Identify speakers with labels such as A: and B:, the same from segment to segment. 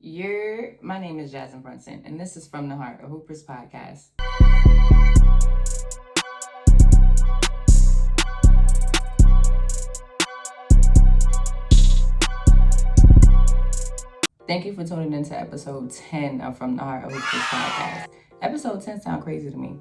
A: My name is Jasmine Brunson, and this is From the Heart, a Hoopers podcast. Thank you for tuning into episode 10 of From the Heart, a Hoopers podcast. Episode 10 sounds crazy to me.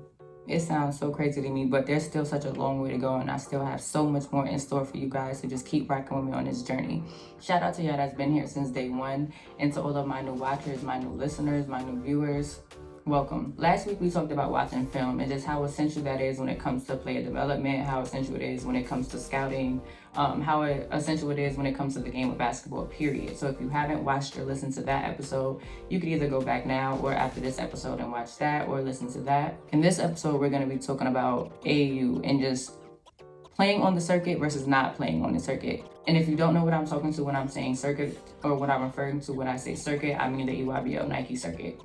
A: It sounds so crazy to me, but there's still such a long way to go, and I still have so much more in store for you guys, so just keep rocking with me on this journey. Shout out to y'all that's been here since day one, and to all of my new watchers, my new listeners, my new viewers. Welcome. Last week we talked about watching film and just how essential that is when it comes to player development, how essential it is when it comes to scouting, how essential it is when it comes to the game of basketball, period. So if you haven't watched or listened to that episode, you could either go back now or after this episode and watch that or listen to that. In this episode, we're going to be talking about AAU and just playing on the circuit versus not playing on the circuit. And if you don't know what I'm talking to when I'm saying circuit, or what I'm referring to when I say circuit, I mean the EYBL Nike circuit.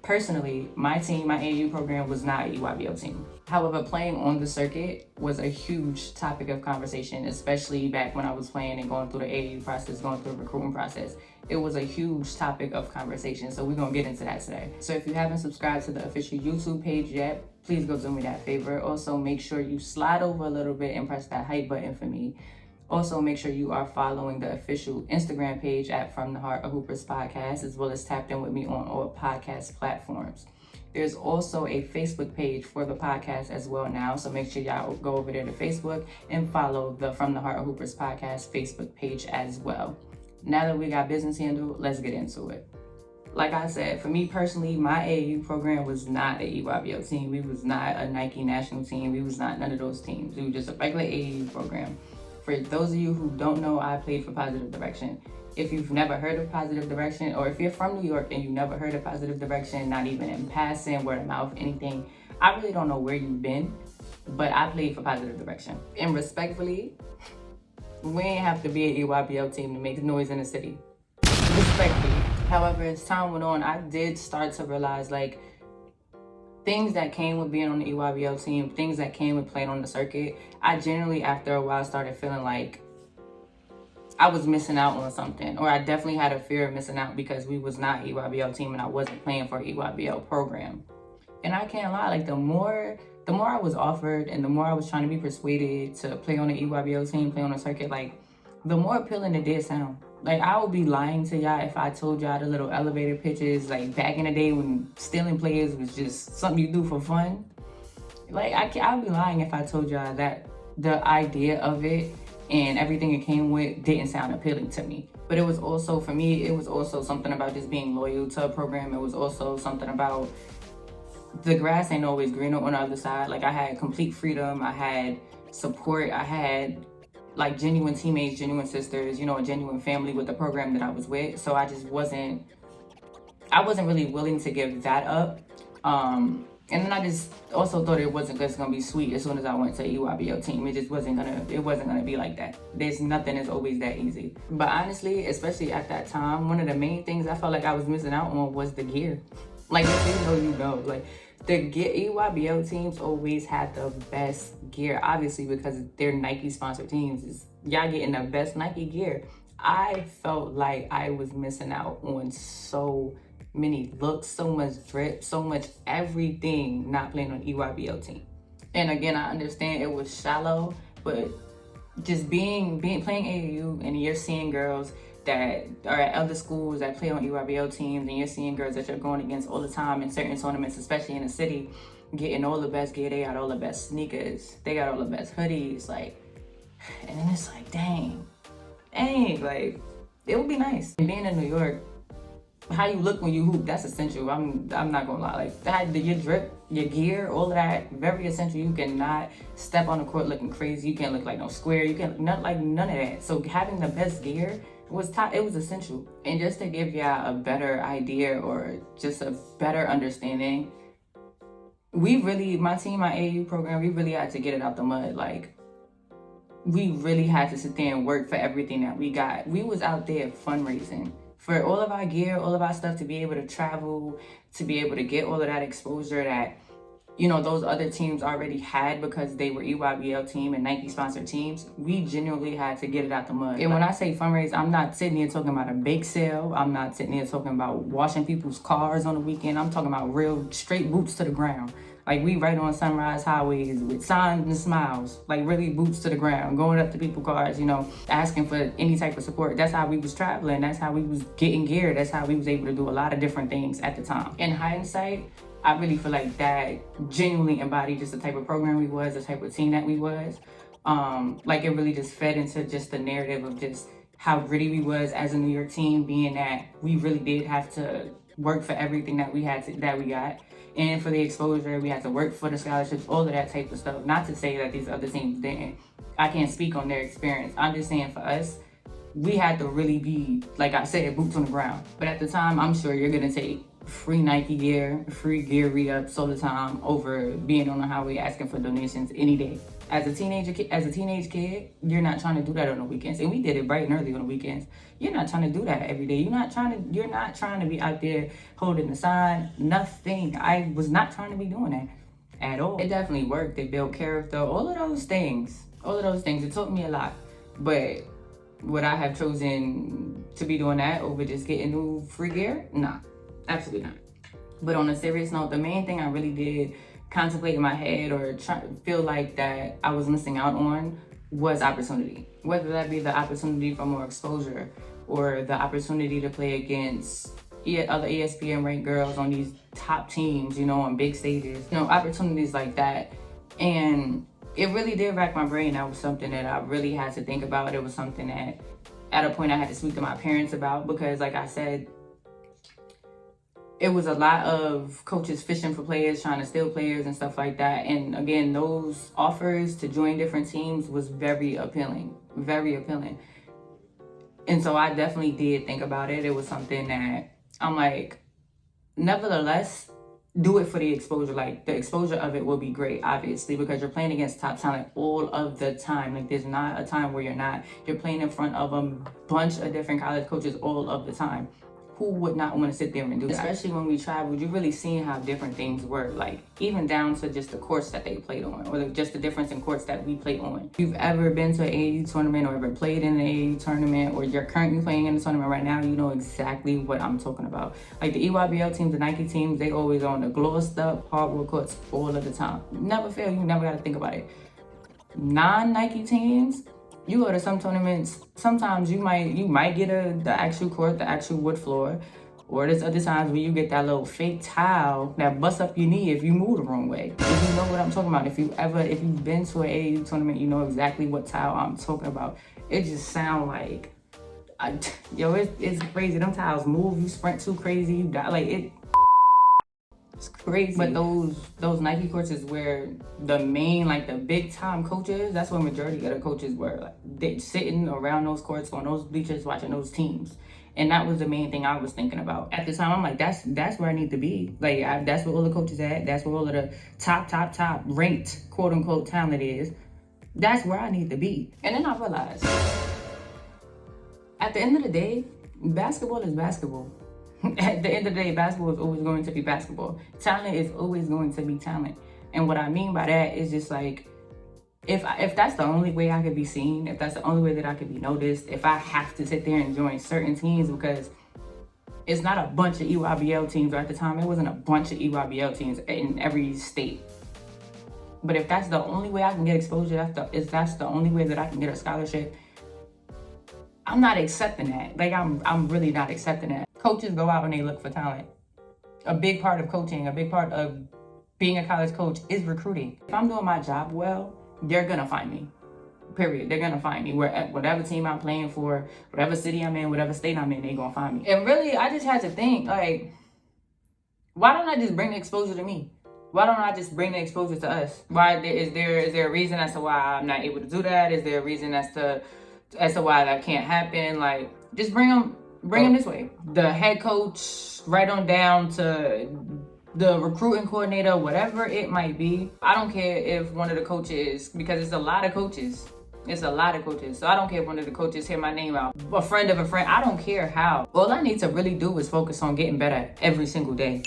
A: Personally, my team, my AAU program, was not an EYBL team. However, playing on the circuit was a huge topic of conversation, especially back when I was playing and going through the AAU process, going through the recruiting process. It was a huge topic of conversation, so we're gonna get into that today. So if you haven't subscribed to the official YouTube page yet, please go do me that favor. Also, make sure you slide over a little bit and press that hype button for me. Also, make sure you are following the official Instagram page at From the Heart, a Hoopers podcast, as well as tapped in with me on all podcast platforms. There's also a Facebook page for the podcast as well now, so make sure y'all go over there to Facebook and follow the From the Heart, a Hoopers podcast Facebook page as well. Now that we got business handled, let's get into it. Like I said, for me personally, my AAU program was not an EYBL team. We was not a Nike national team. We was not none of those teams. We were just a regular AAU program. For those of you who don't know, I played for Positive Direction. If you've never heard of Positive Direction, or if you're from New York and you never heard of Positive Direction, not even in passing, word of mouth, anything, I really don't know where you've been, but I played for Positive Direction. And respectfully, we ain't have to be an EYBL team to make noise in the city. Respectfully. However, as time went on, I did start to realize, things that came with being on the EYBL team, things that came with playing on the circuit, I generally, after a while, started feeling like I was missing out on something, or I definitely had a fear of missing out because we was not EYBL team and I wasn't playing for EYBL program. And I can't lie, the more I was offered and the more I was trying to be persuaded to play on the EYBL team, play on the circuit, the more appealing it did sound. I would be lying to y'all if I told y'all the little elevator pitches, back in the day when stealing players was just something you do for fun. I would be lying if I told y'all that the idea of it and everything it came with didn't sound appealing to me. But it was also, for me, it was also something about just being loyal to a program. It was also something about the grass ain't always greener on the other side. I had complete freedom. I had support. I had genuine teammates, genuine sisters, a genuine family with the program that I was with. So I wasn't really willing to give that up. And then I just also thought it wasn't just gonna be sweet as soon as I went to a EYBL team. It wasn't gonna be like that. There's nothing that's always that easy. But honestly, especially at that time, one of the main things I felt like I was missing out on was the gear. If you know. The EYBL teams always had the best gear, obviously because they're Nike sponsored teams. Y'all getting the best Nike gear. I felt like I was missing out on so many looks, so much drip, so much everything not playing on EYBL team. And again, I understand it was shallow, but just playing AAU and you're seeing girls that are at other schools that play on EYBL teams, and you're seeing girls that you're going against all the time in certain tournaments, especially in the city, getting all the best gear. They got all the best sneakers, they got all the best hoodies, and then it's dang, it would be nice. Being in New York, how you look when you hoop, that's essential. I'm not gonna lie. Your drip, your gear, all of that, very essential. You cannot step on the court looking crazy. You can't look like no square. You can't none of that. So having the best gear was top. It was essential. And just to give y'all a better idea or just a better understanding, my team, my AAU program, we really had to get it out the mud. We really had to sit there and work for everything that we got. We was out there fundraising for all of our gear, all of our stuff, to be able to travel, to be able to get all of that exposure that you know, those other teams already had because they were EYBL team and Nike sponsored teams. We genuinely had to get it out the mud. And when I say fundraise, I'm not sitting here talking about a bake sale. I'm not sitting here talking about washing people's cars on the weekend. I'm talking about real straight boots to the ground. Like, we right on Sunrise highways with signs and smiles, like really boots to the ground, going up to people's cars, you know, asking for any type of support. That's how we was traveling. That's how we was getting gear. That's how we was able to do a lot of different things at the time. In hindsight, I really feel like that genuinely embodied just the type of program we was, the type of team that we was. Like, it really just fed into just the narrative of just how gritty we was as a New York team, being that we really did have to work for everything that we got. And for the exposure, we had to work for the scholarships, all of that type of stuff. Not to say that these other teams didn't. I can't speak on their experience. I'm just saying for us, we had to really be, like I said, boots on the ground. But at the time, I'm sure you're gonna take free Nike gear, free gear re-ups all the time over being on the highway asking for donations any day. As a teenage kid, you're not trying to do that on the weekends. And we did it bright and early on the weekends. You're not trying to do that every day. You're not trying to be out there holding the sign, nothing. I was not trying to be doing that at all. It definitely worked. It built character, all of those things. It taught me a lot. But would I have chosen to be doing that over just getting new free gear? Nah, absolutely not. But on a serious note, the main thing I really did contemplate in my head or feel like that I was missing out on was opportunity. Whether that be the opportunity for more exposure or the opportunity to play against other ESPN ranked girls on these top teams, you know, on big stages, you know, opportunities like that. And it really did rack my brain. That was something that I really had to think about. It was something that at a point I had to speak to my parents about because, like I said, it was a lot of coaches fishing for players, trying to steal players and stuff like that. And again, those offers to join different teams was very appealing, very appealing. And so I definitely did think about it. It was something that I'm like, nevertheless, do it for the exposure. Like, the exposure of it will be great, obviously, because you're playing against top talent all of the time. Like, there's not a time where you're not. You're playing in front of a bunch of different college coaches all of the time. Who would not want to sit there and do that? Especially when we traveled, you really seen how different things were, like even down to just the courts that they played on, or just the difference in courts that we played on. If you've ever been to an AAU tournament or ever played in an AAU tournament, or you're currently playing in a tournament right now, you know exactly what I'm talking about. Like the EYBL teams, the Nike teams, they always on the glossed up hardwood courts all of the time. Never fail, you never got to think about it. Non-Nike teams, you go to some tournaments, sometimes you might get the actual court, the actual wood floor, or there's other times where you get that little fake tile that busts up your knee if you move the wrong way. If you know what I'm talking about, if you've been to an AAU tournament, you know exactly what tile I'm talking about. It just sound like, it's crazy. Them tiles move, you sprint too crazy, you die, like it. It's crazy. But those Nike courts is where the main, like the big time coaches, that's where majority of the coaches were. Like, they sitting around those courts on those bleachers watching those teams. And that was the main thing I was thinking about. At the time, I'm like, that's where I need to be. Like, that's where all the coaches at. That's where all of the top ranked quote unquote talent is. That's where I need to be. And then I realized, at the end of the day, basketball is basketball. At the end of the day, basketball is always going to be basketball. Talent is always going to be talent. And what I mean by that is just like, if that's the only way I could be seen, if that's the only way that I could be noticed, if I have to sit there and join certain teams, because it's not a bunch of EYBL teams, or at the time, it wasn't a bunch of EYBL teams in every state. But if that's the only way I can get exposure, if that's the only way that I can get a scholarship, I'm not accepting that. Like, I'm really not accepting that. Coaches go out and they look for talent. A big part of coaching, a big part of being a college coach is recruiting. If I'm doing my job well, they're gonna find me. Period. They're gonna find me. Whatever team I'm playing for, whatever city I'm in, whatever state I'm in, they're gonna find me. And really, I just had to think, like, why don't I just bring the exposure to me? Why don't I just bring the exposure to us? Is there a reason as to why I'm not able to do that? Is there a reason as to why that can't happen? Like, just bring them this way. The head coach, right on down to the recruiting coordinator, whatever it might be. I don't care if one of the coaches, because it's a lot of coaches. So I don't care if one of the coaches hear my name out. A friend of a friend, I don't care how. All I need to really do is focus on getting better every single day.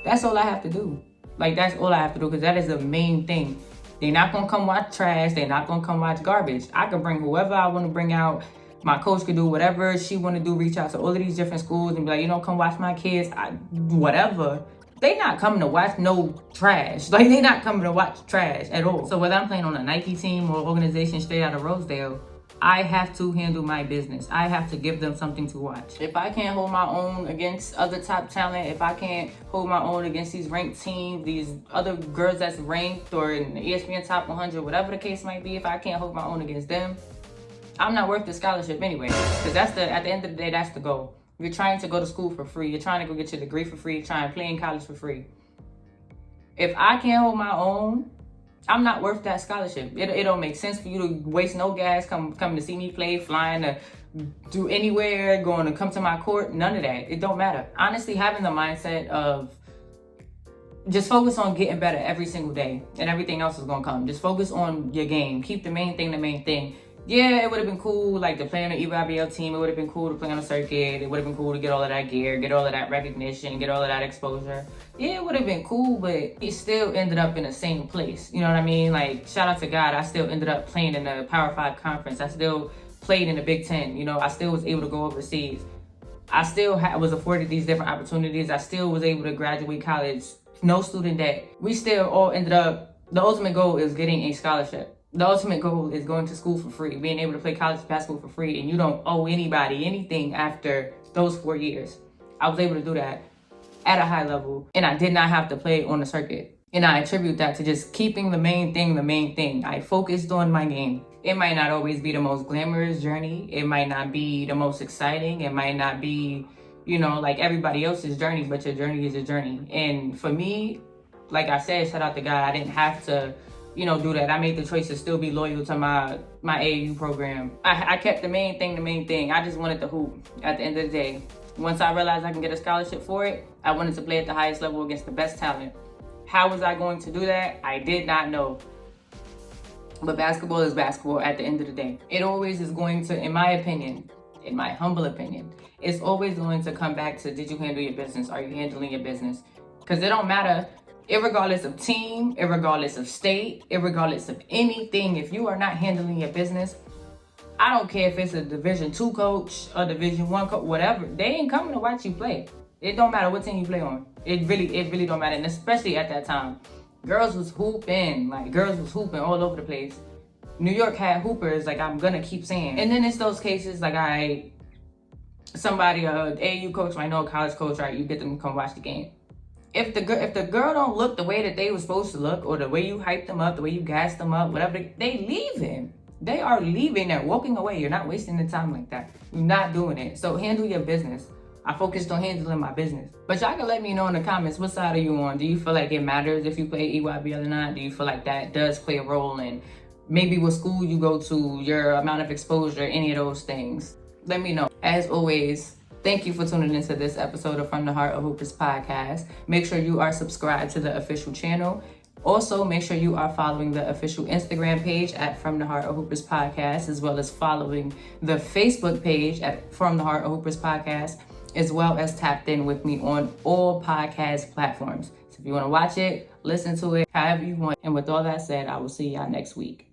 A: That's all I have to do. Like, that's all I have to do, because that is the main thing. They're not gonna come watch trash. They're not gonna come watch garbage. I can bring whoever I want to bring out. My coach could do whatever she want to do, reach out to all of these different schools and be like, come watch my kids, whatever. They not coming to watch no trash. Like, they not coming to watch trash at all. So whether I'm playing on a Nike team or organization straight out of Rosedale, I have to handle my business. I have to give them something to watch. If I can't hold my own against other top talent, if I can't hold my own against these ranked teams, these other girls that's ranked or in the ESPN top 100, whatever the case might be, if I can't hold my own against them, I'm not worth the scholarship anyway. Because at the end of the day, that's the goal. You're trying to go to school for free. You're trying to go get your degree for free. You're trying to play in college for free. If I can't hold my own, I'm not worth that scholarship. It don't make sense for you to waste no gas coming to see me play, flying to do anywhere, going to come to my court. None of that. It don't matter. Honestly, having the mindset of just focus on getting better every single day, and everything else is gonna come. Just focus on your game. Keep the main thing the main thing. Yeah, it would have been cool, like, to play on an EYBL team. It would have been cool to play on a circuit. It would have been cool to get all of that gear, get all of that recognition, get all of that exposure. Yeah, it would have been cool, but it still ended up in the same place. You know what I mean? Like, shout out to God, I still ended up playing in the Power 5 conference. I still played in the Big Ten. I still was able to go overseas. I still was afforded these different opportunities. I still was able to graduate college, no student debt. We still all ended up, the ultimate goal is getting a scholarship. The ultimate goal is going to school for free, being able to play college basketball for free, and you don't owe anybody anything after those 4 years. I was able to do that at a high level, and I did not have to play on the circuit. And I attribute that to just keeping the main thing the main thing. I focused on my game. It might not always be the most glamorous journey. It might not be the most exciting. It might not be, like everybody else's journey, but your journey is a journey. And for me, like I said, shout out to God, I didn't have to do that. I made the choice to still be loyal to my AAU program. I kept the main thing. I just wanted to hoop at the end of the day. Once I realized I can get a scholarship for it, I wanted to play at the highest level against the best talent. How was I going to do that? I did not know. But basketball is basketball at the end of the day. It always is going to, in my opinion, in my humble opinion, it's always going to come back to, did you handle your business? Are you handling your business? Because it don't matter. Irregardless of team, irregardless of state, irregardless of anything, if you are not handling your business, I don't care if it's a Division II coach, a Division I coach, whatever, they ain't coming to watch you play. It don't matter what team you play on. It really don't matter. And especially at that time, girls was hooping all over the place. New York had hoopers, like I'm gonna keep saying. And then it's those cases like somebody, AAU coach might know a college coach, right? You get them to come watch the game. If the girl don't look the way that they were supposed to look, or the way you hyped them up, the way you gassed them up, whatever, they leaving. They are leaving. They're walking away. You're not wasting the time like that. You're not doing it. So handle your business. I focused on handling my business. But y'all can let me know in the comments, what side are you on? Do you feel like it matters if you play EYBL or not? Do you feel like that does play a role in maybe what school you go to, your amount of exposure, any of those things? Let me know. As always, thank you for tuning into this episode of From the Heart of Hoopers podcast. Make sure you are subscribed to the official channel. Also, make sure you are following the official Instagram page at From the Heart of Hoopers podcast, as well as following the Facebook page at From the Heart of Hoopers podcast, as well as tapped in with me on all podcast platforms. So if you want to watch it, listen to it, however you want. And with all that said, I will see y'all next week.